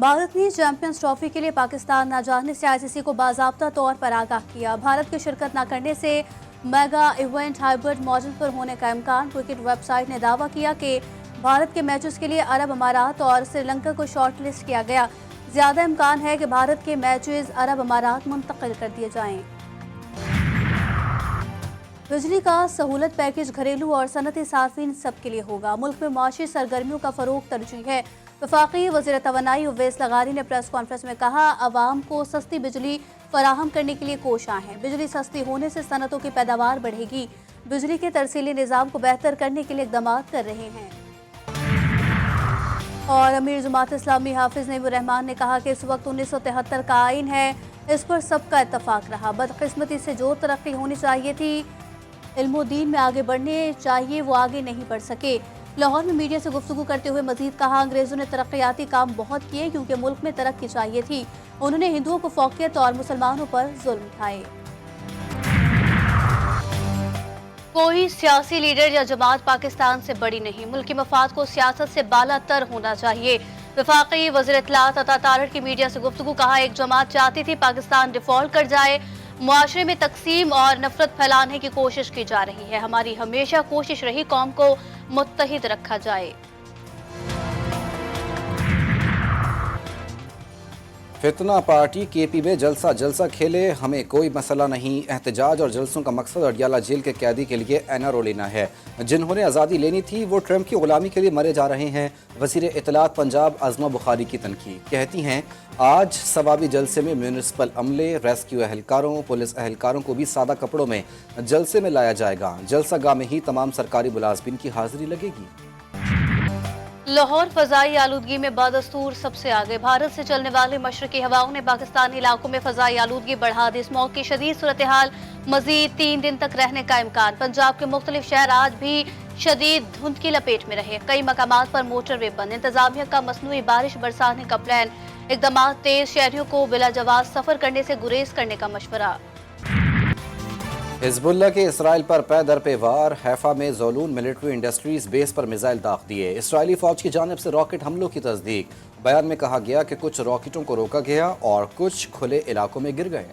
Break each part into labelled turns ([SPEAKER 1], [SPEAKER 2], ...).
[SPEAKER 1] भारत ने champions trophy के लिए पाकिस्तान न जाने से आईसीसी को बाज़ाब्ता तौर पर आगाह किया। भारत के शिरकत न करने से मेगा इवेंट हाइब्रिड मॉडल पर होने का इम्कान। क्रिकेट वेबसाइट ने दावा किया कि भारत के मैचेस के लिए अरब अमारात और श्रीलंका को शॉर्ट लिस्ट किया गया। ज़्यादा इम्कान है कि भारत के मैचेस अरब अमारात मुंतकिल कर दिए जाएं। बिजली का सहूलत पैकेज घरेलू और सनती सार्फिन सब के लिए होगा। मुल्क में माशी सरगर्मियों का फरोग तरजीह है। वफाकी वज़ीर तवानाई उवैस लगारी ने प्रेस कॉन्फ्रेंस में कहा, अवाम को सस्ती बिजली फराहम करने के लिए कोशां हैं। बिजली सस्ती होने से सनतों की पैदावार बढ़ेगी। बिजली के तरसीली निज़ाम को बेहतर करने के लिए इक़दाम कर रहे हैं। और अमीर जमात इस्लामी हाफिज़ नईमुर रहमान ने कहा कि इस वक्त 1973 का आइन है, इस पर सबका इत्तफाक रहा। बदकिस्मती से जो तरक्की होनी चाहिए थी, इल्मोदीन में आगे बढ़ने चाहिए, वो आगे नहीं बढ़ सके। लाहौर में मीडिया से गुफ्तगू करते हुए मजीद कहा, अंग्रेज़ों ने तरक्याती काम बहुत किए क्योंकि मुल्क में तरक्की चाहिए थी। उन्होंने हिंदुओं को फौकियत और मुसलमानों पर जुल्म उठाए। कोई सियासी लीडर या जमात पाकिस्तान से बड़ी नहीं। मुल्क की मफाद को सियासत से बालातर होना चाहिए। वफाकी वज़ीर इत्तलात अता तारड़ की मीडिया से गुफ्तगू कहा, एक जमात चाहती थी पाकिस्तान डिफॉल्ट कर जाए। मुआशरे में तकसीम और नफरत फैलाने की कोशिश की जा रही है। हमारी हमेशा कोशिश रही कौम को मुत्तहिद रखा जाए।
[SPEAKER 2] फितना पार्टी केपी में जलसा खेले, हमें कोई मसला नहीं। एहतजाज और जलसों का मकसद अडियाला जेल के कैदी के लिए एनआरओ लेना है। जिन्होंने आज़ादी लेनी थी वो ट्रंप की गुलामी के लिए मरे जा रहे हैं। वज़ीर इत्तलात पंजाब आज़मा बुखारी की तनकीद, कहती हैं आज सवाबी जलसे में म्यूनिसिपल अमले, रेस्क्यू एहलकारों, पुलिस एहलकारों को भी सादा कपड़ों में जलसे में लाया जाएगा। जलसा गाह में ही तमाम सरकारी मुलाजमीन की हाजिरी लगेगी।
[SPEAKER 1] लाहौर फजाई आलूदगी में बदस्तूर सबसे आगे। भारत से चलने वाली मशरकी हवाओं ने पाकिस्तानी इलाकों में फजाई आलूदगी बढ़ा दी। इस मौके की शदीद सूरत हाल मजीद 3 दिन तक रहने का इम्कान। पंजाब के मुख्तलिफ शहर आज भी शदीद धुंध की लपेट में रहे। कई मकामात पर मोटरवे बंद। इंतजामिया का मसनूई बारिश बरसाने का प्लान। इक़दाम तेज। शहरियों को बिला जवाज सफर करने से गुरेज करने का मशवरा।
[SPEAKER 2] हिज़्बुल्लाह के इसराइल पर पै दर पे वार। हैफा में ज़ोलून मिलिट्री इंडस्ट्रीज बेस पर मिसाइल दाग दिए। इसराइली फौज की जानिब से रॉकेट हमलों की तस्दीक। बयान में कहा गया कि कुछ रॉकेटों को रोका गया और कुछ खुले इलाकों में गिर गए।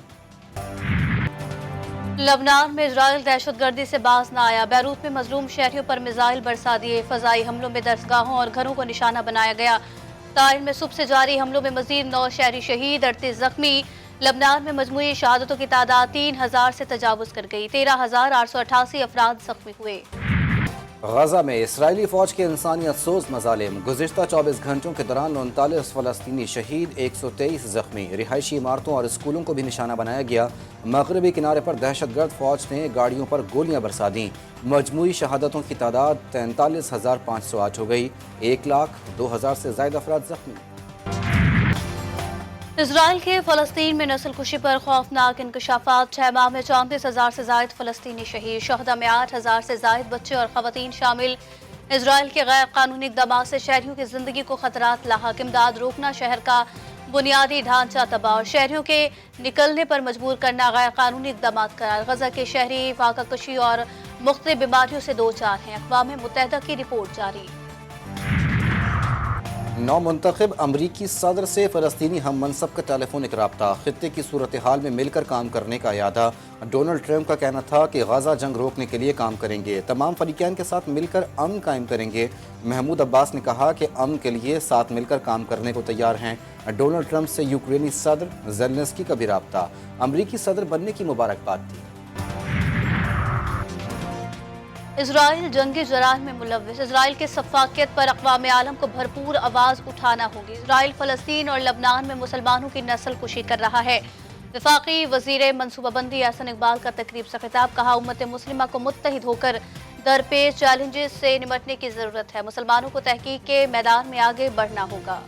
[SPEAKER 1] लबनान में इजराइल दहशतगर्दी से बाज न आया। बैरूत में मजलूम शहरियों पर मिसाइल बरसा दिए। फजाई हमलों में दरसगाहों और घरों को निशाना बनाया गया। ताइन में सुबह से जारी हमलों में मजीद 9 शहरी शहीद, 38 जख्मी। लबनान में मजमूई शहादतों की तादाद 3000 से तजावुज कर गई। 13,888 अफराद जख्मी हुए।
[SPEAKER 2] गजा में इसराइली फौज के इंसानियत सोज मजालिम। गुज़िश्ता 24 घंटों के दौरान 39 फ़लस्तीनी शहीद, 123 जख्मी। रिहायशी इमारतों और स्कूलों को भी निशाना बनाया गया। मगरबी किनारे पर दहशतगर्द फौज ने गाड़ियों पर गोलियां बरसा दी। मजमूई शहादतों की तादाद 43,508 हो गई। 1,02,000 से ज़ायद अफराद जख्मी।
[SPEAKER 1] इजराइल के फ़लस्तीन में नस्ल कुशी पर खौफनाक इंकशाफात। 6 माह में 34,000 से जायद फ़लस्तीनी शहीद। शहदा में 8,000 से जायद बच्चे और ख़वातीन शामिल। इजराइल के गैर कानूनी इक़दाम से शहरियों की जिंदगी को खतरात लाहक। इमदाद रोकना, शहर का बुनियादी ढांचा तबाह और शहरियों के निकलने पर मजबूर करना गैर कानूनी इक़दाम करार। गजा के शहरी फाका कशी और मुख्तलिफ बीमारियों से दो चार हैं। अक़वाम मुत्तहिदा की रिपोर्ट जारी।
[SPEAKER 2] नौ मुंतखब अमरीकी सदर से फ़लस्तीनी हम मनसब का टेलीफोनिक रब्ता। खित्ते की सूरत हाल में मिलकर काम करने का इरादा। डोनाल्ड ट्रंप का कहना था कि गजा जंग रोकने के लिए काम करेंगे, तमाम फरीकैन के साथ मिलकर अमन कायम करेंगे। महमूद अब्बास ने कहा कि अमन के लिए साथ मिलकर काम करने को तैयार हैं। डोनाल्ड ट्रंप से यूक्रेनी सदर ज़ेलेंस्की का भी रब्ता। अमरीकी सदर बनने की मुबारकबाद दी।
[SPEAKER 1] इजराइल जंगी जराइम में मुलव्विस। इजराइल के सफाकियत पर अक़वाम आलम को भरपूर आवाज़ उठाना होगी। इजराइल फ़लस्तीन और लबनान में मुसलमानों की नस्ल कुशी कर रहा है। वफाकी वज़ीर मनसूबाबंदी हसन इकबाल का तकरीब से खिताब। कहा, उम्मत मुस्लिमा को मुत्तहिद होकर दरपेश चैलेंजेस से निपटने की ज़रूरत है। मुसलमानों को तहकीक के मैदान में आगे बढ़ना होगा।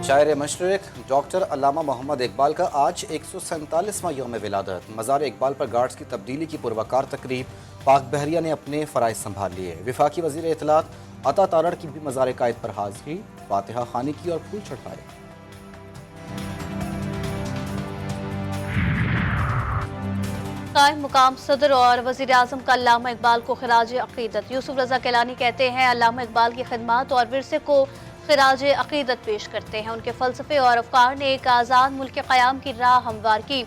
[SPEAKER 2] शायर मशरिक डॉक्टर अल्लामा मोहम्मद इकबाल का आज 147वां यौम विलादत। मज़ार इकबाल पर गार्ड्स की तब्दीली की पुरवकार तकरीब। पाक बहरिया ने अपने फ़राइज़ संभाल लिए। वफाकी वज़ीर इत्तलात अता तारड़ की भी मज़ार कायद पर हाज़िरी, फातिहा खानी की और फूल चढ़ाए।
[SPEAKER 1] कायम मुकाम सदर और वज़ीर आज़म का अल्लामा इकबाल को खिराज अक़ीदत। यूसुफ रज़ा केलानी कहते हैं, अल्लामा इकबाल की खिदमत और विरसे को خراج عقیدت پیش کرتے ہیں۔ ان کے فلسفے اور افکار نے ایک آزاد ملک کے قیام کی راہ ہموار کی۔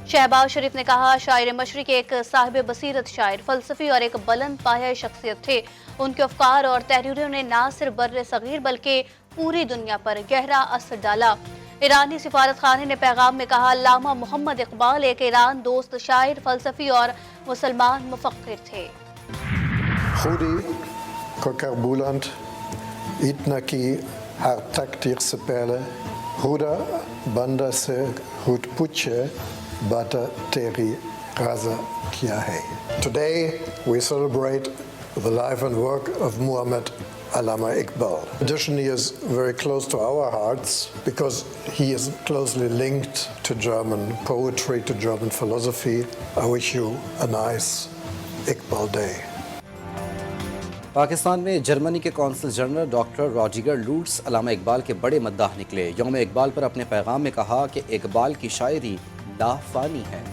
[SPEAKER 1] شہباز شریف نے کہا، شاعر مشرق ایک صاحب بصیرت شاعر، فلسفی اور ایک بلند پایہ شخصیت تھے۔ ان کے افکار اور تحریروں نے نہ صرف بر صغیر بلکہ پوری دنیا پر گہرا اثر ڈالا۔ ایرانی سفارت خانے نے پیغام میں کہا، علامہ محمد اقبال ایک ایران دوست شاعر، فلسفی اور مسلمان مفکر تھے۔
[SPEAKER 3] خودی کوکر اتنا کی ہر تقدیر سے پہلے خدا بندہ سے خود پوچھے باتا تیری رضا کیا ہے۔ Today we celebrate the life and work of Muhammad Allama Iqbal. In addition, he is very close to our hearts because he is closely linked to German poetry, to German philosophy. I wish you a nice Iqbal Day.
[SPEAKER 2] Pakistan میں جرمنی کے council general doctor راجیگر lotus علامہ اقبال کے بڑے مداح نکلے۔ یوم اقبال پر اپنے پیغام میں کہا کہ اقبال کی شاعری لا فانی ہے۔